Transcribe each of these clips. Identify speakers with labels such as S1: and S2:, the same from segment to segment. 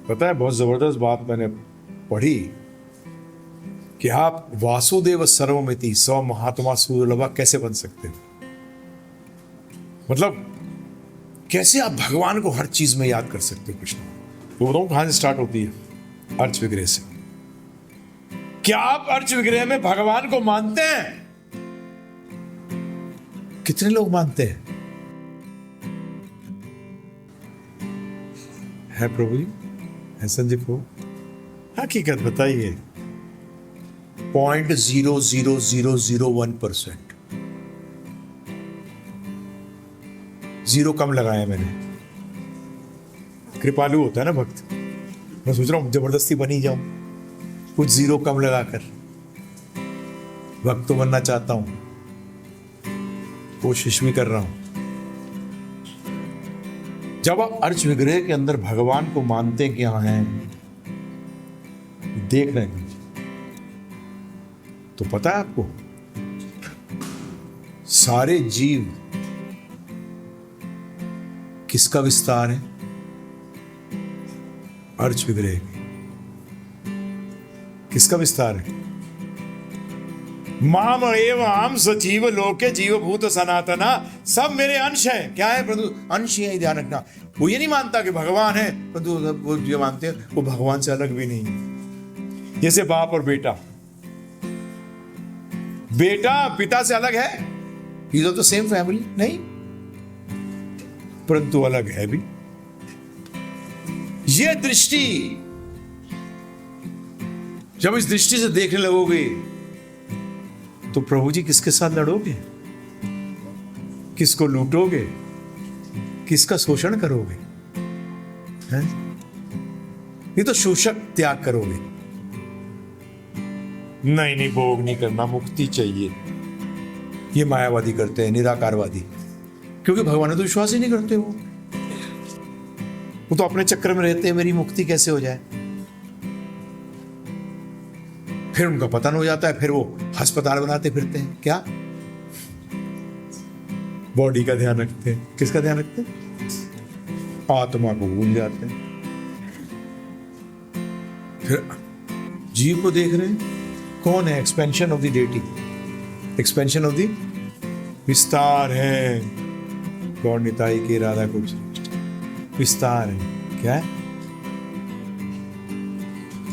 S1: पता है, बहुत जबरदस्त बात मैंने पढ़ी कि आप वासुदेव सर्वमिति स महात्मा सुलभा कैसे बन सकते हो। मतलब कैसे आप भगवान को हर चीज में याद कर सकते हो। कृष्ण तो बताऊं कहां से स्टार्ट होती है? अर्च विग्रह से। क्या आप अर्च विग्रह में भगवान को मानते हैं? कितने लोग मानते हैं? है प्रभु जी, है संजय प्रभु? हकीकत बताइए। 0.00001%। जीरो कम लगाया मैंने। कृपालु होता है ना भक्त, मैं सोच रहा हूं जबरदस्ती बनी जाऊं, कुछ जीरो कम लगाकर। भक्त तो बनना चाहता हूं, कोशिश भी कर रहा हूं। जब आप अर्च विग्रह के अंदर भगवान को मानते क्या हैं, देख रहे हैं, तो पता है आपको सारे जीव किसका विस्तार है? अर्च विग्रह। किसका विस्तार है? माम एव आम सजीव लोके जीवभूत सनातना, सब मेरे अंश हैं। क्या है प्रभु? अंश ही है, ध्यान रखना। वो ये नहीं मानता कि भगवान है, परंतु वो जो मानते हैं वो भगवान से अलग भी नहीं है। जैसे बाप और बेटा, बेटा पिता से अलग है, ये तो सेम फैमिली नहीं, परंतु अलग है भी। ये दृष्टि, जब इस दृष्टि से देखने लगोगे तो प्रभु जी किसके साथ लड़ोगे? किसको लूटोगे? किसका शोषण करोगे? हैं? ये तो शोषक त्याग करोगे। नहीं, भोग नहीं करना, मुक्ति चाहिए। ये मायावादी करते हैं, निराकारवादी, क्योंकि भगवान ने तो विश्वास ही नहीं करते। वो तो अपने चक्कर में रहते हैं, मेरी मुक्ति कैसे हो जाए। फिर उनका पतन हो जाता है, फिर वो अस्पताल बनाते फिरते हैं। क्या? बॉडी का ध्यान रखते हैं। किसका ध्यान रखते हैं? आत्मा को भूल जाते हैं। फिर जीव को देख रहे हैं, कौन है? Expansion of the deity, expansion of the विस्तार है। गौर निताई के राधा कुछ विस्तार है। क्या है?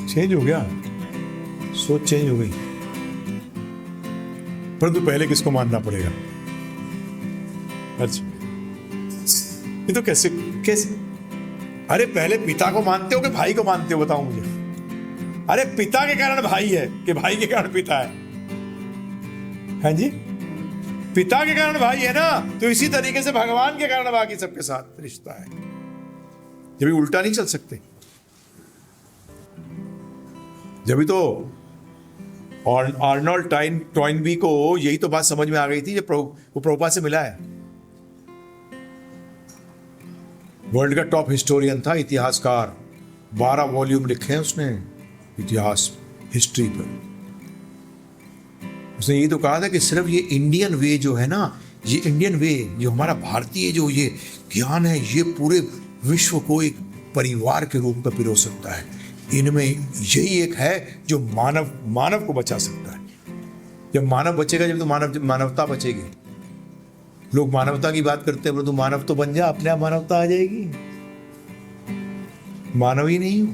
S1: चेंज हो गया, सोच चेंज हो गई। परंतु पहले किसको मानना पड़ेगा? अच्छा, ये तो कैसे कैसे? अरे पहले पिता को मानते हो कि भाई को मानते हो? बताओ मुझे। अरे पिता के कारण भाई है कि भाई के कारण पिता है? हाँ जी, पिता के कारण भाई है ना, तो इसी तरीके से भगवान के कारण बाकी सबके साथ रिश्ता है। जब उल्टा नहीं चल सकते। जब तो आर्नोल्ड टॉइनबी को यही तो बात समझ में आ गई थी जब वो प्रभुपाद से मिला है। वर्ल्ड का टॉप हिस्टोरियन था, इतिहासकार। 12 वॉल्यूम लिखे हैं उसने इतिहास, हिस्ट्री पर। उसने ये तो कहा था कि सिर्फ ये इंडियन वे जो है ना, ये इंडियन वे, जो हमारा भारतीय जो ये ज्ञान है, ये पूरे विश्व को एक परिवार के रूप में पिरो सकता है। इनमें यही एक है जो मानव को बचा सकता है। जब मानव बचेगा, जब तो मानवता बचेगी। लोग मानवता की बात करते हैं, परंतु मानव तो बन जा, अपने आप मानवता आ जाएगी। मानव ही नहीं हो।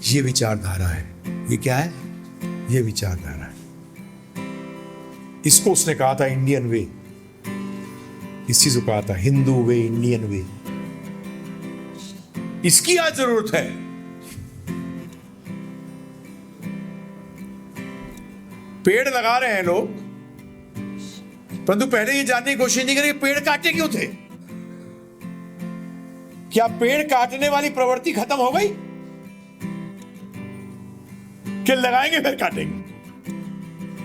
S1: ये विचारधारा है। ये क्या है? ये विचारधारा है। इसको उसने कहा था इंडियन वे। इस चीज को कहा था हिंदू वे, इंडियन वे। इसकी आज जरूरत है। पेड़ लगा रहे हैं लोग, परंतु पहले ये जानने की कोशिश नहीं करें पेड़ काटे क्यों थे। क्या पेड़ काटने वाली प्रवृत्ति खत्म हो गई कि लगाएंगे फिर काटेंगे?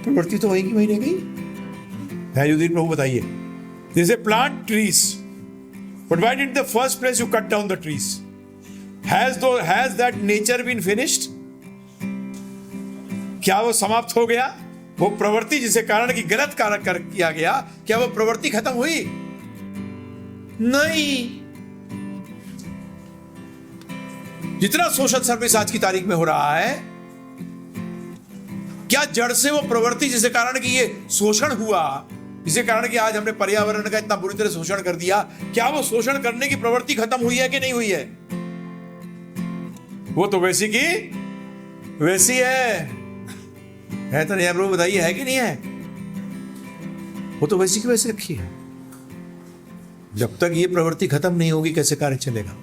S1: प्रवृत्ति तो वही रह गई है। युधिष्ठिर प्रभु बताइए, जैसे plant trees, but why did the first place you cut down the trees? Has that nature been finished? क्या वो समाप्त हो गया? वो प्रवृत्ति जिसे कारण की गलत कारक किया गया, क्या वो प्रवृत्ति खत्म हुई? नहीं। जितना सोशल सर्विस आज की तारीख में हो रहा है, क्या जड़ से वो प्रवृत्ति जिसके कारण कि ये शोषण हुआ, जिसके कारण कि आज हमने पर्यावरण का इतना बुरी तरह शोषण कर दिया, क्या वो शोषण करने की प्रवृत्ति खत्म हुई है कि नहीं हुई है? वो तो वैसी की वैसी है तो नहीं? आप लोग बताइए, है कि नहीं है? वो तो वैसी की वैसी रखी है। जब तक ये प्रवृत्ति खत्म नहीं होगी कैसे कार्य चलेगा?